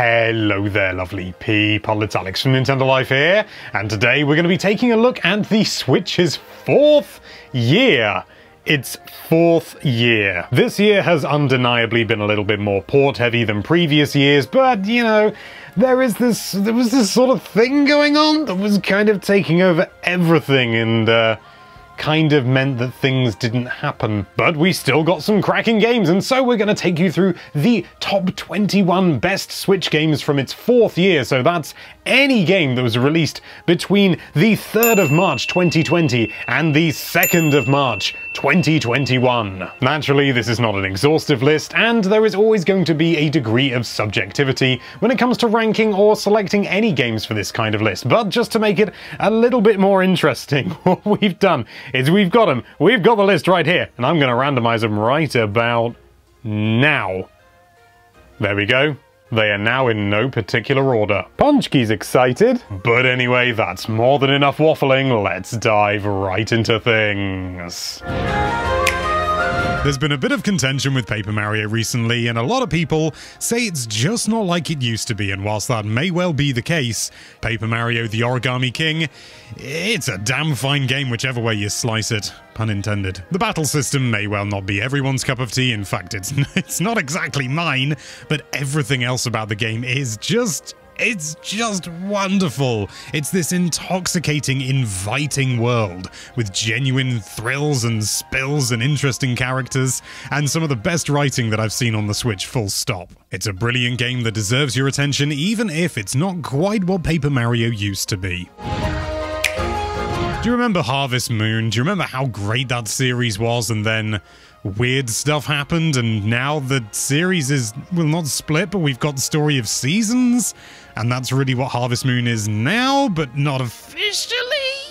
Hello there, lovely people. It's Alex from Nintendo Life here, and today we're going to be taking a look at the Switch's 4th year. Its 4th year. This year has undeniably been a little bit more port-heavy than previous years, but, you know, there was this sort of thing going on that was kind of taking over everything and, kind of meant that things didn't happen. But we still got some cracking games, and so we're going to take you through the top 21 best Switch games from its 4th year. So that's any game that was released between the 3rd of March 2020 and the 2nd of March 2021. Naturally, this is not an exhaustive list, and there is always going to be a degree of subjectivity when it comes to ranking or selecting any games for this kind of list. But just to make it a little bit more interesting, what we've done is we've got them. We've got the list right here, and I'm going to randomize them right about now. There we go. They are now in no particular order. Punchkey's excited. But anyway, that's more than enough waffling. Let's dive right into things. There's been a bit of contention with Paper Mario recently, and a lot of people say it's just not like it used to be, and whilst that may well be the case, Paper Mario the Origami King, it's a damn fine game whichever way you slice it. Pun intended. The battle system may well not be everyone's cup of tea, in fact it's not exactly mine, but everything else about the game is it's just wonderful. It's this intoxicating, inviting world with genuine thrills and spills and interesting characters, and some of the best writing that I've seen on the Switch, full stop. It's a brilliant game that deserves your attention, even if it's not quite what Paper Mario used to be. Do you remember Harvest Moon? Do you remember how great that series was, and then weird stuff happened, and now the series is, well, not split, but we've got the Story of Seasons, and that's really what Harvest Moon is now, but not officially?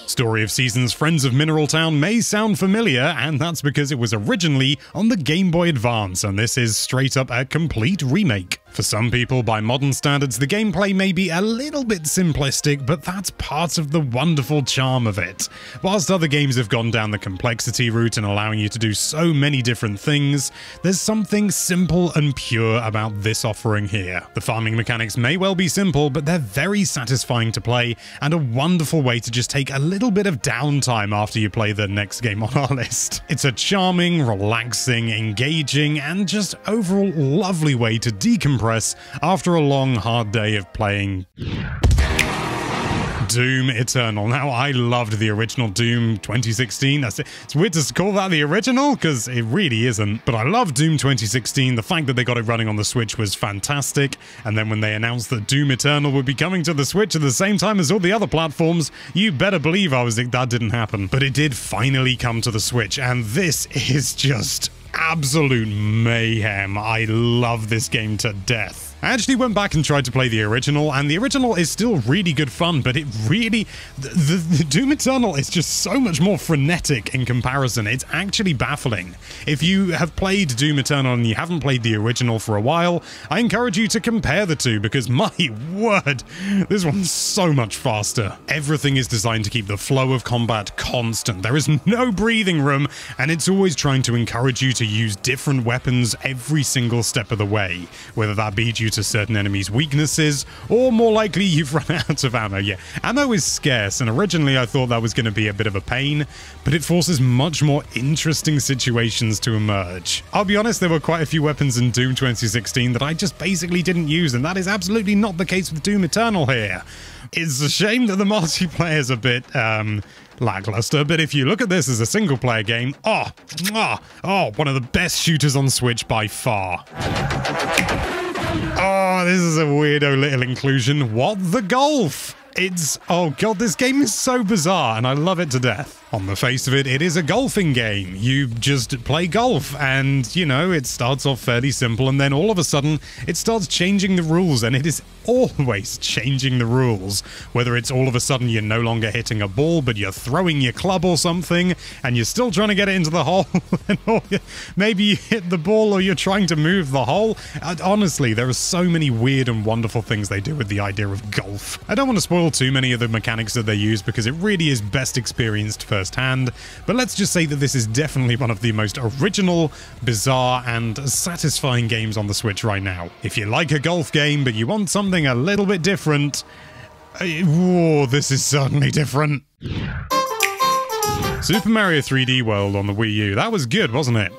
Story of Seasons Friends of Mineral Town may sound familiar, and that's because it was originally on the Game Boy Advance, and this is straight up a complete remake. For some people, by modern standards, the gameplay may be a little bit simplistic, but that's part of the wonderful charm of it. Whilst other games have gone down the complexity route and allowing you to do so many different things, there's something simple and pure about this offering here. The farming mechanics may well be simple, but they're very satisfying to play, and a wonderful way to just take a little bit of downtime after you play the next game on our list. It's a charming, relaxing, engaging, and just overall lovely way to decompress after a long, hard day of playing Doom Eternal. Now, I loved the original Doom 2016. It's weird to call that the original, because it really isn't. But I love Doom 2016. The fact that they got it running on the Switch was fantastic. And then when they announced that Doom Eternal would be coming to the Switch at the same time as all the other platforms, you better believe I was like, that didn't happen. But it did finally come to the Switch, and this is just absolute mayhem. I love this game to death. I actually went back and tried to play the original, and the original is still really good fun, but it really... The Doom Eternal is just so much more frenetic in comparison. It's actually baffling. If you have played Doom Eternal and you haven't played the original for a while, I encourage you to compare the two, because my word, this one's so much faster. Everything is designed to keep the flow of combat constant. There is no breathing room, and it's always trying to encourage you to use different weapons every single step of the way, whether that be due to certain enemies' weaknesses, or more likely you've run out of ammo. Yeah, ammo is scarce, and originally I thought that was going to be a bit of a pain, but it forces much more interesting situations to emerge. I'll be honest, there were quite a few weapons in Doom 2016 that I just basically didn't use, and that is absolutely not the case with Doom Eternal here. It's a shame that the multiplayer is a bit, lackluster, but if you look at this as a single-player game, one of the best shooters on Switch by far. Oh, this is a weirdo little inclusion. What the golf? Oh god, this game is so bizarre, and I love it to death. On the face of it, it is a golfing game. You just play golf, and, you know, it starts off fairly simple, and then all of a sudden, it starts changing the rules, and it is always changing the rules. Whether it's all of a sudden you're no longer hitting a ball, but you're throwing your club or something, and you're still trying to get it into the hole, or maybe you hit the ball, or you're trying to move the hole. Honestly, there are so many weird and wonderful things they do with the idea of golf. I don't want to spoil too many of the mechanics that they use, because it really is best experienced first firsthand, but let's just say that this is definitely one of the most original, bizarre, and satisfying games on the Switch right now. If you like a golf game, but you want something a little bit different, whoa, this is certainly different. Super Mario 3D World on the Wii U, that was good, wasn't it?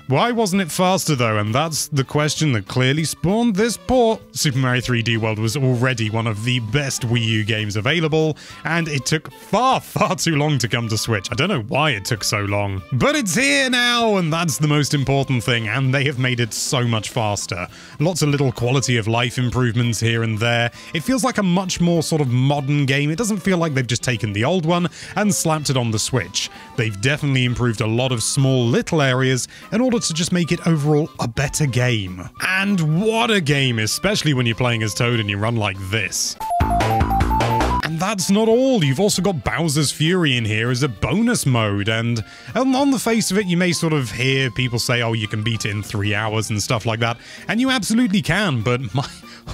Why wasn't it faster though? And that's the question that clearly spawned this port. Super Mario 3D World was already one of the best Wii U games available, and it took far too long to come to Switch. I don't know why it took so long, but it's here now, and that's the most important thing, and they have made it so much faster. Lots of little quality of life improvements here and there. It feels like a much more sort of modern game. It doesn't feel like they've just taken the old one and slapped it on the Switch. They've definitely improved a lot of small little areas in order to just make it overall a better game. And what a game, especially when you're playing as Toad and you run like this. And that's not all, you've also got Bowser's Fury in here as a bonus mode, and on the face of it, you may sort of hear people say, oh, you can beat it in 3 hours and stuff like that, and you absolutely can, but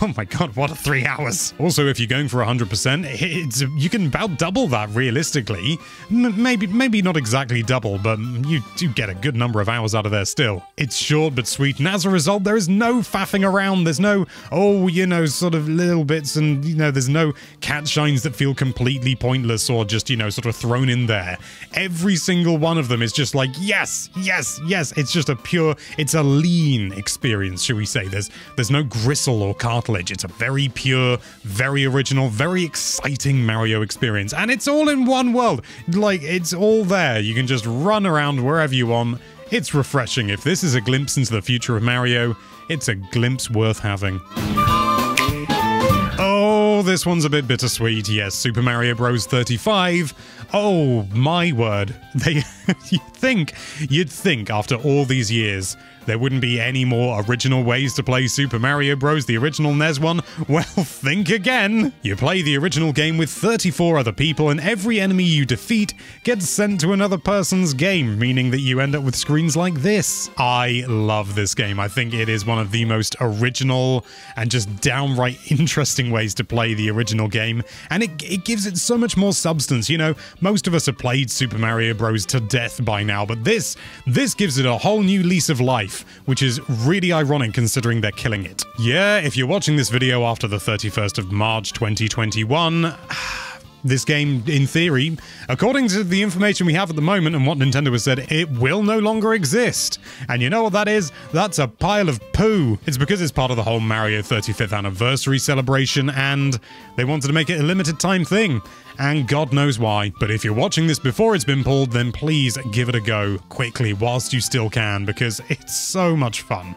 oh my god, what 3 hours. Also, if you're going for 100%, you can about double that realistically. Maybe not exactly double, but you do get a good number of hours out of there still. It's short but sweet, and as a result, there is no faffing around. There's no, oh, you know, sort of little bits, and, you know, there's no cat shines that feel completely pointless or just, you know, sort of thrown in there. Every single one of them is just like, yes, yes, yes. It's just it's a lean experience, shall we say. There's no gristle or cartilage. It's a very pure, very original, very exciting Mario experience. And it's all in one world. Like, it's all there. You can just run around wherever you want. It's refreshing. If this is a glimpse into the future of Mario, it's a glimpse worth having. Oh, this one's a bit bittersweet. Yes, Super Mario Bros. 35. Oh, my word. You'd think after all these years there wouldn't be any more original ways to play Super Mario Bros., the original NES one. Well, think again. You play the original game with 34 other people, and every enemy you defeat gets sent to another person's game, meaning that you end up with screens like this. I love this game. I think it is one of the most original and just downright interesting ways to play the original game, and it gives it so much more substance. You know, most of us have played Super Mario Bros. To death by now, but this gives it a whole new lease of life, which is really ironic considering they're killing it. Yeah, if you're watching this video after the 31st of March 2021, this game, in theory, according to the information we have at the moment and what Nintendo has said, it will no longer exist. And you know what that is? That's a pile of poo. It's because it's part of the whole Mario 35th anniversary celebration, and they wanted to make it a limited time thing. And God knows why. But if you're watching this before it's been pulled, then please give it a go quickly whilst you still can, because it's so much fun.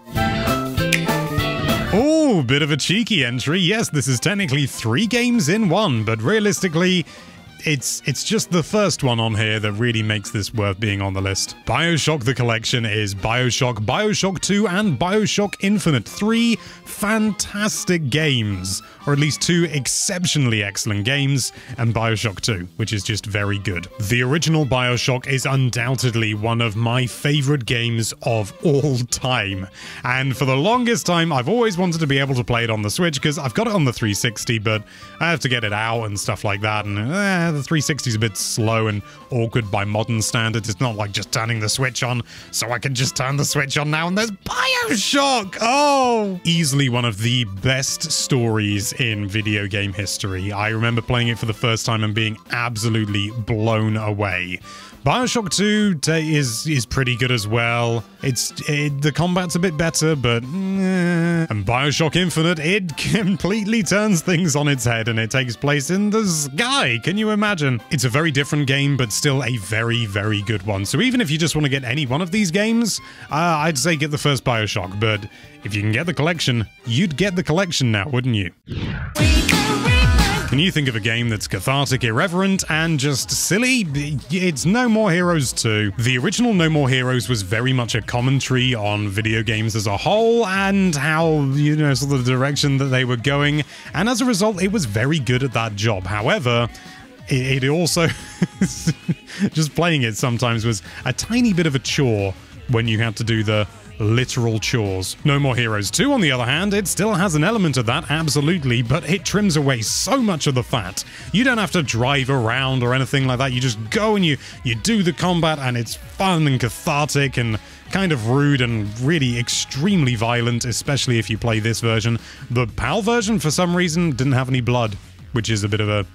Oh, bit of a cheeky entry. Yes, this is technically 3 games in one, but realistically, it's just the first one on here that really makes this worth being on the list. BioShock the Collection is BioShock, BioShock 2, and BioShock Infinite. 3 fantastic games, or at least 2 exceptionally excellent games, and BioShock 2, which is just very good. The original BioShock is undoubtedly one of my favorite games of all time, and for the longest time I've always wanted to be able to play it on the Switch, because I've got it on the 360, but I have to get it out and stuff like that, and the 360 is a bit slow and awkward by modern standards. It's not like just turning the Switch on, so I can just turn the Switch on now and there's BioShock! Oh! Easily one of the best stories in video game history. I remember playing it for the first time and being absolutely blown away. BioShock 2 is pretty good as well. The combat's a bit better, but and BioShock Infinite, it completely turns things on its head, and it takes place in the sky. Can you imagine? It's a very different game, but still a very, very good one. So even if you just want to get any one of these games, I'd say get the first BioShock, but if you can get the collection, you'd get the collection now, wouldn't you? Can you think of a game that's cathartic, irreverent, and just silly? It's No More Heroes 2. The original No More Heroes was very much a commentary on video games as a whole and how, you know, sort of the direction that they were going, and as a result, it was very good at that job. However, it also, just playing it sometimes was a tiny bit of a chore when you had to do the literal chores. No More Heroes 2, on the other hand, it still has an element of that, absolutely, but it trims away so much of the fat. You don't have to drive around or anything like that. You just go and you do the combat, and it's fun and cathartic and kind of rude and really extremely violent, especially if you play this version. The PAL version, for some reason, didn't have any blood, which is a bit of a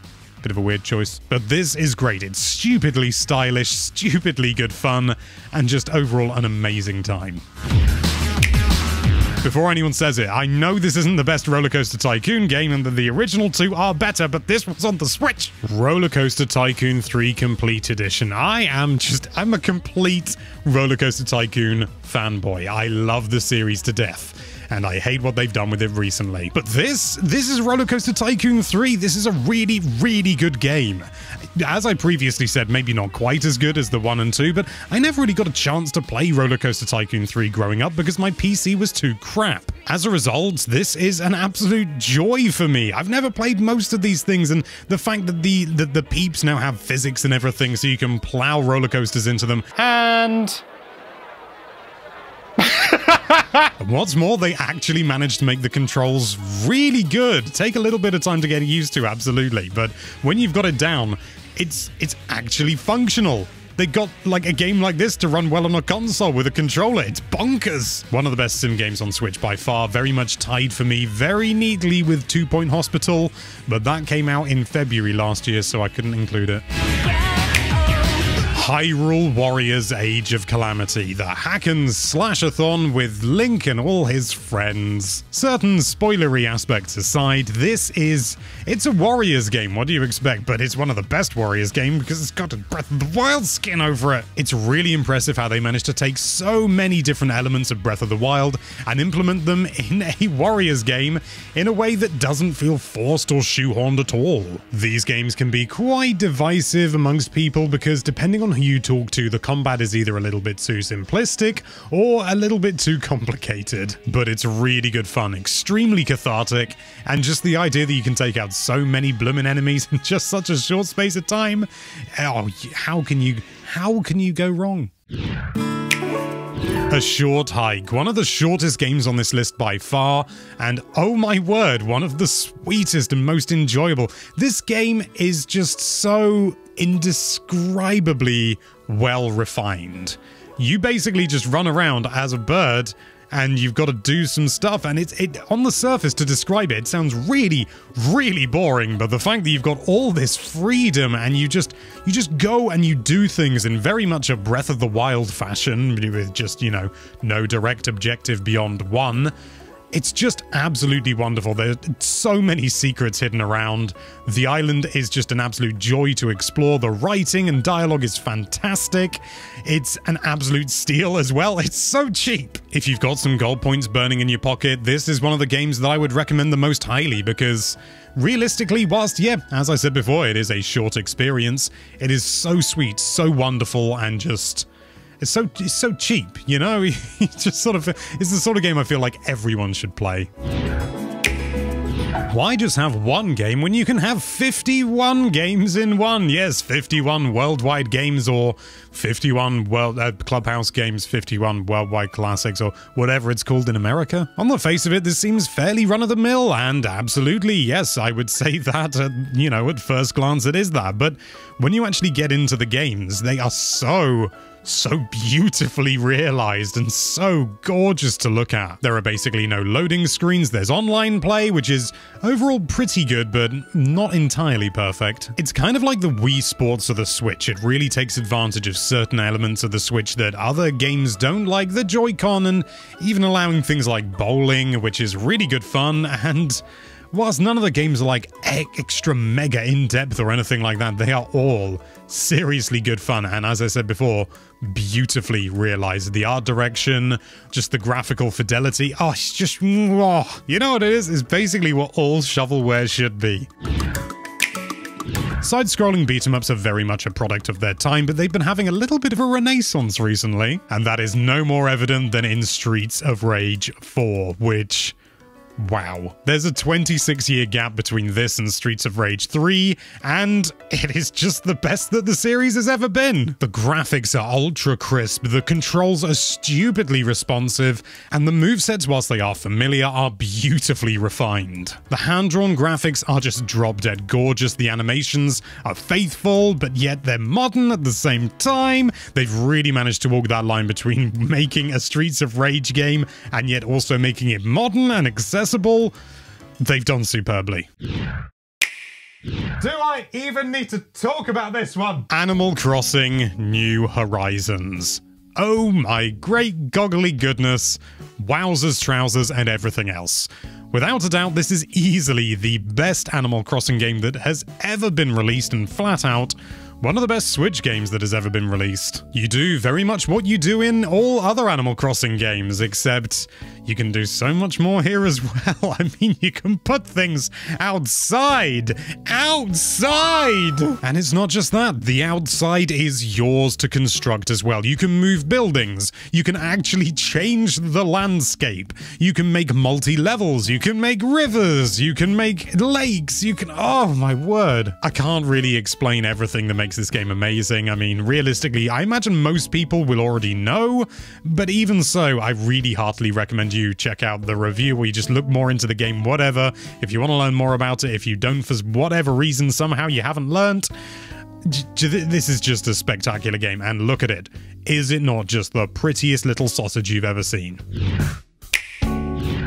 weird choice. But this is great. It's stupidly stylish, stupidly good fun, and just overall an amazing time. Before anyone says it, I know this isn't the best Roller Coaster Tycoon game and that the original two are better, but this was on the Switch. Roller Coaster Tycoon 3 Complete Edition. I'm a complete Roller Coaster Tycoon fanboy. I love the series to death, and I hate what they've done with it recently. But this is Roller Coaster Tycoon 3. This is a really, really good game. As I previously said, maybe not quite as good as the 1 and 2, but I never really got a chance to play Roller Coaster Tycoon 3 growing up because my PC was too crap. As a result, this is an absolute joy for me. I've never played most of these things, and the fact that the peeps now have physics and everything so you can plow roller coasters into them, and what's more, they actually managed to make the controls really good. Take a little bit of time to get used to, absolutely, but when you've got it down, it's actually functional. They got like a game like this to run well on a console with a controller. It's bonkers. One of the best sim games on Switch by far, very much tied for me very neatly with 2 Point Hospital, but that came out in February last year, so I couldn't include it. Hyrule Warriors Age of Calamity, the hack-and-slash-a-thon with Link and all his friends. Certain spoilery aspects aside, it's a Warriors game, what do you expect? But it's one of the best Warriors games because it's got a Breath of the Wild skin over it. It's really impressive how they managed to take so many different elements of Breath of the Wild and implement them in a Warriors game in a way that doesn't feel forced or shoehorned at all. These games can be quite divisive amongst people because depending on who you talk to, the combat is either a little bit too simplistic or a little bit too complicated. But it's really good fun, extremely cathartic, and just the idea that you can take out so many bloomin' enemies in just such a short space of time, oh, how can you go wrong? A Short Hike, one of the shortest games on this list by far, and oh my word, one of the sweetest and most enjoyable. This game is just so indescribably well refined. You basically just run around as a bird and you've got to do some stuff, and it on the surface, to describe it, sounds really, really boring, but the fact that you've got all this freedom and you just go and you do things in very much a Breath of the Wild fashion with just, you know, no direct objective beyond one. It's just absolutely wonderful. There's so many secrets hidden around. The island is just an absolute joy to explore. The writing and dialogue is fantastic. It's an absolute steal as well. It's so cheap. If you've got some gold points burning in your pocket, this is one of the games that I would recommend the most highly because realistically, whilst, yeah, as I said before, it is a short experience, it is so sweet, so wonderful, and just it's so cheap, you know? It's just sort of, it's the sort of game I feel like everyone should play. Why just have one game when you can have 51 games in one? Yes, 51 worldwide games, or 51 Clubhouse games, 51 worldwide classics, or whatever it's called in America. On the face of it, this seems fairly run-of-the-mill, and absolutely, yes, I would say that, you know, at first glance it is that. But when you actually get into the games, they are so beautifully realized and so gorgeous to look at. There are basically no loading screens, there's online play, which is overall pretty good, but not entirely perfect. It's kind of like the Wii Sports of the Switch. It really takes advantage of certain elements of the Switch that other games don't, like the Joy-Con, and even allowing things like bowling, which is really good fun. And whilst none of the games are like extra mega in-depth or anything like that, they are all seriously good fun, and as I said before, beautifully realized. The art direction, just the graphical fidelity, oh, it's just, oh, you know what it is? It's basically what all shovelware should be. Side-scrolling beat-em-ups are very much a product of their time, but they've been having a little bit of a renaissance recently, and that is no more evident than in Streets of Rage 4, which, Wow. There's a 26-year gap between this and Streets of Rage 3, and it is just the best that the series has ever been. The graphics are ultra crisp, the controls are stupidly responsive, and the movesets, whilst they are familiar, are beautifully refined. The hand-drawn graphics are just drop-dead gorgeous, the animations are faithful, but yet they're modern at the same time. They've really managed to walk that line between making a Streets of Rage game and yet also making it modern and accessible. They've done superbly. Do I even need to talk about this one? Animal Crossing New Horizons. Oh my great goggly goodness, wowzers, trousers, and everything else. Without a doubt, this is easily the best Animal Crossing game that has ever been released, and flat out, one of the best Switch games that has ever been released. You do very much what you do in all other Animal Crossing games, except you can do so much more here as well. I mean, you can put things outside! Outside! And it's not just that. The outside is yours to construct as well. You can move buildings. You can actually change the landscape. You can make multi-levels. You can make rivers. You can make lakes. You can... Oh, my word. I can't really explain everything that makes this game amazing. I mean, realistically, I imagine most people will already know, but even so, I really heartily recommend you check out the review where you just look more into the game, whatever. If you want to learn more about it, if you don't, for whatever reason, somehow you haven't learned, this is just a spectacular game, and look at it. Is it not just the prettiest little sausage you've ever seen?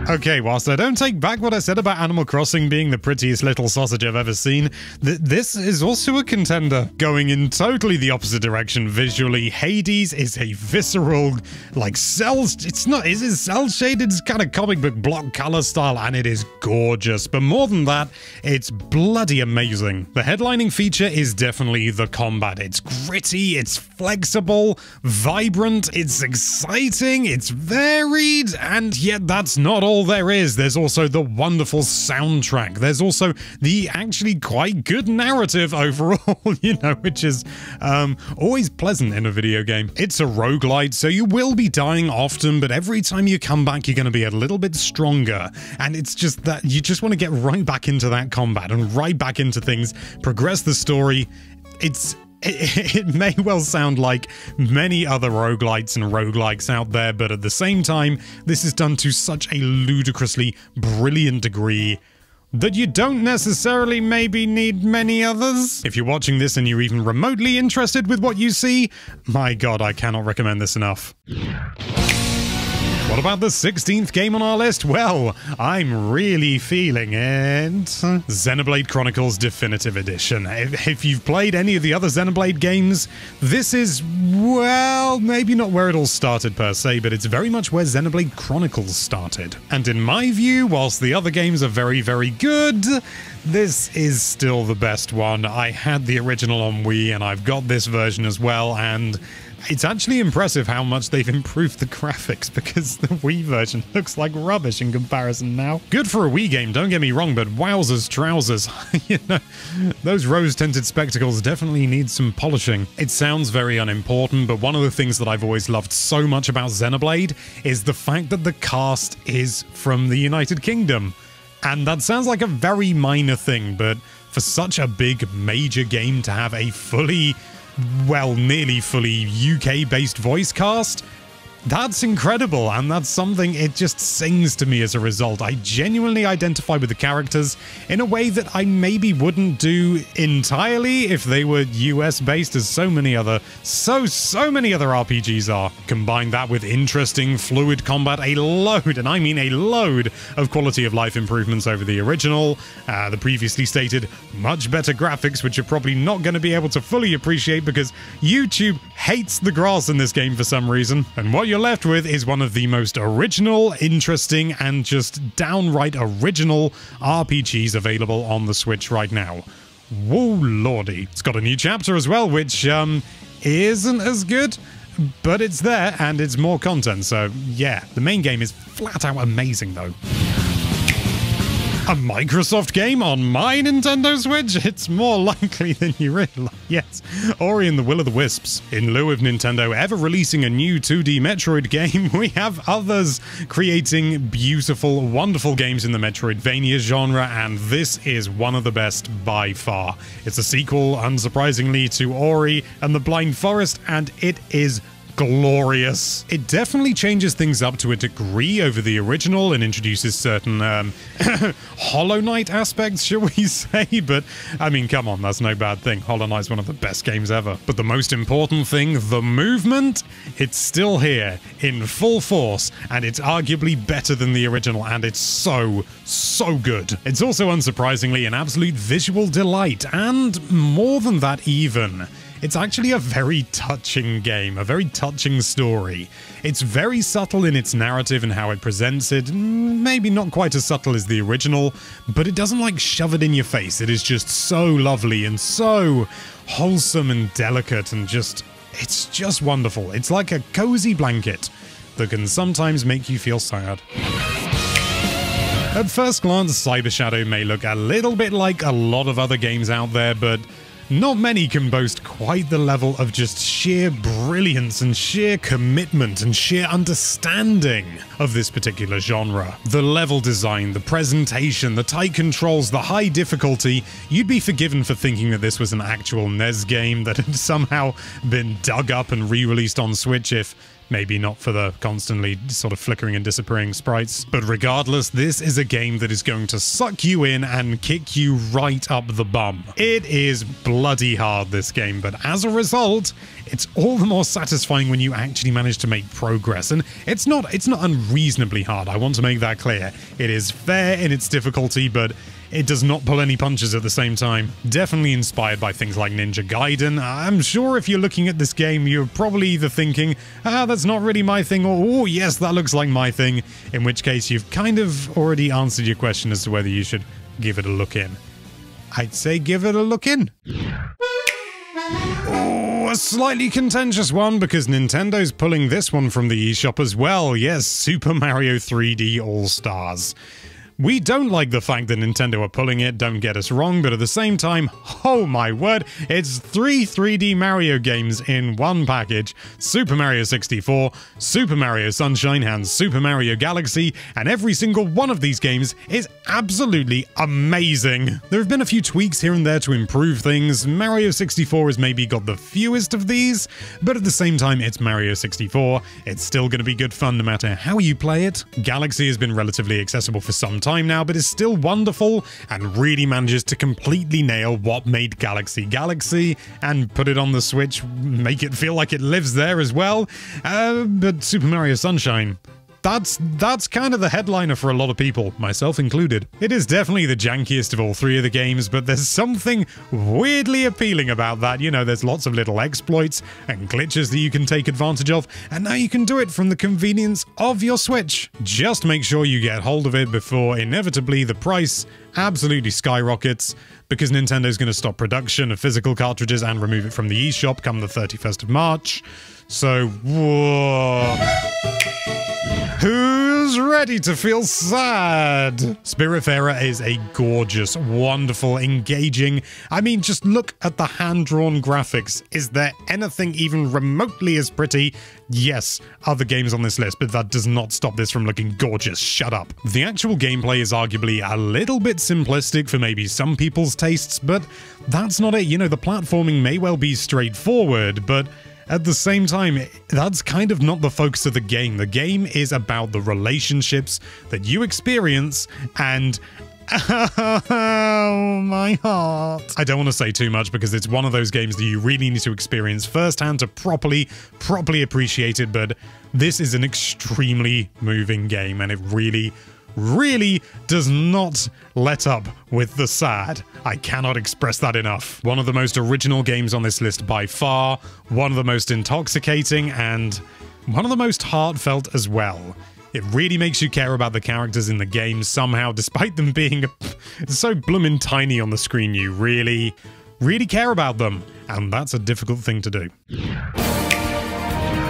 Okay, whilst I don't take back what I said about Animal Crossing being the prettiest little sausage I've ever seen, this is also a contender. Going in totally the opposite direction visually, Hades is a visceral, like, is it cel-shaded? It's kind of comic book block color style, and it is gorgeous. But more than that, it's bloody amazing. The headlining feature is definitely the combat. It's gritty, it's flexible, vibrant, it's exciting, it's varied, and yet that's not all there is. There's also the wonderful soundtrack. There's also the actually quite good narrative overall, you know, which is always pleasant in a video game. It's a roguelite, so you will be dying often, but every time you come back, you're going to be a little bit stronger. And it's just that you just want to get right back into that combat and right back into things, progress the story. It may well sound like many other roguelites and roguelikes out there, but at the same time, this is done to such a ludicrously brilliant degree that you don't necessarily maybe need many others. If you're watching this and you're even remotely interested with what you see, my god, I cannot recommend this enough. What about the 16th game on our list? Well, I'm really feeling it. Xenoblade Chronicles Definitive Edition. If you've played any of the other Xenoblade games, this is, well, maybe not where it all started per se, but it's very much where Xenoblade Chronicles started. And in my view, whilst the other games are very, very good, this is still the best one. I had the original on Wii, and I've got this version as well, and it's actually impressive how much they've improved the graphics, because the Wii version looks like rubbish in comparison now. Good for a Wii game, don't get me wrong, but wowzers trousers. You know, those rose-tinted spectacles definitely need some polishing. It sounds very unimportant, but one of the things that I've always loved so much about Xenoblade is the fact that the cast is from the United Kingdom. And that sounds like a very minor thing, but for such a big, major game to have a fully, well, nearly fully UK-based voice cast, that's incredible, and that's something it just sings to me as a result. I genuinely identify with the characters in a way that I maybe wouldn't do entirely if they were US-based, as so many other RPGs are. Combine that with interesting, fluid combat, a load, and I mean a load, of quality of life improvements over the original, the previously stated much better graphics, which you're probably not going to be able to fully appreciate because YouTube hates the grass in this game for some reason, and what you're left with is one of the most original, interesting, and just downright original RPGs available on the Switch right now. Whoa, lordy. It's got a new chapter as well, which isn't as good, but it's there, and it's more content, so yeah, the main game is flat out amazing, though. A Microsoft game on my Nintendo Switch? It's more likely than you realize. Yes, Ori and the Will of the Wisps. In lieu of Nintendo ever releasing a new 2D Metroid game, we have others creating beautiful, wonderful games in the Metroidvania genre, and this is one of the best by far. It's a sequel, unsurprisingly, to Ori and the Blind Forest, and it is glorious. It definitely changes things up to a degree over the original and introduces certain Hollow Knight aspects, shall we say, but I mean, come on, that's no bad thing. Hollow Knight's one of the best games ever. But the most important thing, the movement, it's still here in full force, and it's arguably better than the original, and it's so good. It's also, unsurprisingly, an absolute visual delight, and more than that even. It's actually a very touching game, a very touching story. It's very subtle in its narrative and how it presents it, maybe not quite as subtle as the original, but it doesn't like shove it in your face. It is just so lovely and so wholesome and delicate and it's just wonderful. It's like a cozy blanket that can sometimes make you feel sad. At first glance, Cyber Shadow may look a little bit like a lot of other games out there, but not many can boast quite the level of just sheer brilliance and sheer commitment and sheer understanding of this particular genre. The level design, the presentation, the tight controls, the high difficulty, you'd be forgiven for thinking that this was an actual NES game that had somehow been dug up and re-released on Switch, if maybe not for the constantly sort of flickering and disappearing sprites. But regardless, this is a game that is going to suck you in and kick you right up the bum. It is bloody hard, this game, but as a result, it's all the more satisfying when you actually manage to make progress. And it's not unreasonably hard, I want to make that clear. It is fair in its difficulty, but it does not pull any punches at the same time. Definitely inspired by things like Ninja Gaiden. I'm sure if you're looking at this game, you're probably either thinking, that's not really my thing, or, oh, yes, that looks like my thing, in which case you've kind of already answered your question as to whether you should give it a look in. I'd say give it a look in. Oh, a slightly contentious one, because Nintendo's pulling this one from the eShop as well. Yes, Super Mario 3D All-Stars. We don't like the fact that Nintendo are pulling it, don't get us wrong, but at the same time, oh my word, it's 3 3D Mario games in one package. Super Mario 64, Super Mario Sunshine, and Super Mario Galaxy, and every single one of these games is absolutely amazing. There have been a few tweaks here and there to improve things. Mario 64 has maybe got the fewest of these, but at the same time, it's Mario 64. It's still going to be good fun no matter how you play it. Galaxy has been relatively accessible for some time now, but is still wonderful and really manages to completely nail what made Galaxy Galaxy and put it on the Switch, make it feel like it lives there as well. But Super Mario Sunshine, that's kind of the headliner for a lot of people, myself included. It is definitely the jankiest of all three of the games, but there's something weirdly appealing about that. You know, there's lots of little exploits and glitches that you can take advantage of, and now you can do it from the convenience of your Switch. Just make sure you get hold of it before inevitably the price absolutely skyrockets, because Nintendo's going to stop production of physical cartridges and remove it from the eShop come the 31st of March. So, whoa. Who's ready to feel sad? Spiritfarer is a gorgeous, wonderful, engaging... I mean, just look at the hand-drawn graphics. Is there anything even remotely as pretty? Yes, other games on this list, but that does not stop this from looking gorgeous. Shut up. The actual gameplay is arguably a little bit simplistic for maybe some people's tastes, but that's not it. You know, the platforming may well be straightforward, but at the same time, that's kind of not the focus of the game. The game is about the relationships that you experience and... oh, my heart. I don't want to say too much because it's one of those games that you really need to experience firsthand to properly appreciate it, but this is an extremely moving game and it really does not let up with the sad. I cannot express that enough. One of the most original games on this list by far, one of the most intoxicating, and one of the most heartfelt as well. It really makes you care about the characters in the game somehow, despite them being so bloomin' tiny on the screen. You really care about them, and that's a difficult thing to do.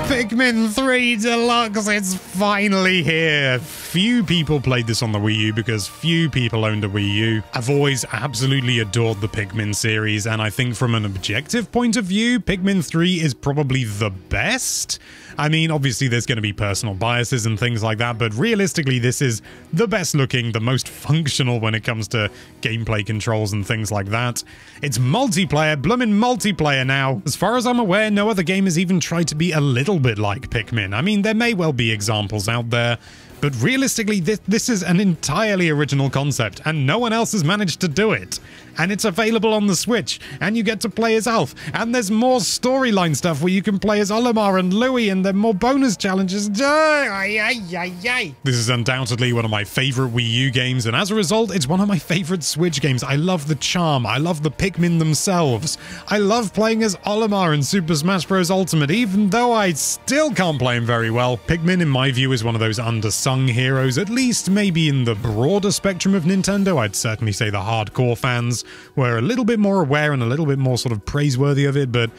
Pikmin 3 Deluxe, it's finally here! Few people played this on the Wii U because few people owned a Wii U. I've always absolutely adored the Pikmin series, and I think from an objective point of view, Pikmin 3 is probably the best. I mean, obviously there's going to be personal biases and things like that, but realistically this is the best looking, the most functional when it comes to gameplay controls and things like that. It's multiplayer, bloomin' multiplayer now. As far as I'm aware, no other game has even tried to be a little bit like Pikmin. I mean, there may well be examples out there, but realistically, this is an entirely original concept, and no one else has managed to do it. And it's available on the Switch, and you get to play as Alf, and there's more storyline stuff where you can play as Olimar and Louie, and there are more bonus challenges. This is undoubtedly one of my favorite Wii U games, and as a result, it's one of my favorite Switch games. I love the charm, I love the Pikmin themselves. I love playing as Olimar in Super Smash Bros. Ultimate, even though I still can't play him very well. Pikmin, in my view, is one of those undersung heroes, at least maybe in the broader spectrum of Nintendo. I'd certainly say the hardcore fans were a little bit more aware and a little bit more sort of praiseworthy of it, but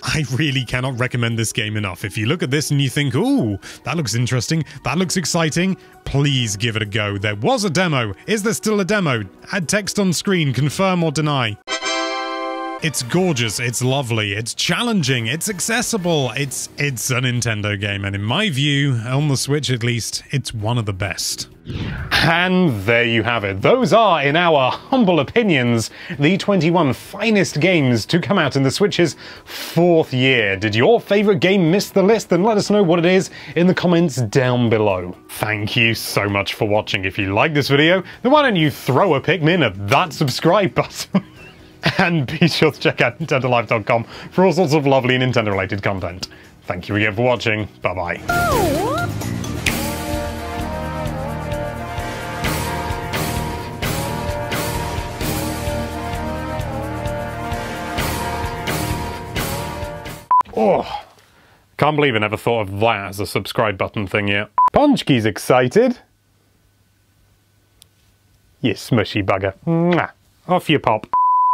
I really cannot recommend this game enough. If you look at this and you think, ooh, that looks interesting, that looks exciting, please give it a go. There was a demo. Is there still a demo? Add text on screen, confirm or deny. It's gorgeous, it's lovely, it's challenging, it's accessible, it's a Nintendo game, and in my view, on the Switch at least, it's one of the best. And there you have it. Those are, in our humble opinions, the 21 finest games to come out in the Switch's 4th year. Did your favourite game miss the list? Then let us know what it is in the comments down below. Thank you so much for watching. If you like this video, then why don't you throw a Pikmin at that subscribe button? And be sure to check out NintendoLife.com for all sorts of lovely Nintendo-related content. Thank you again for watching. Bye-bye. Oh, can't believe I never thought of that as a subscribe button thing yet. Punchkey's excited. You smushy bugger. Mwah. Off you pop.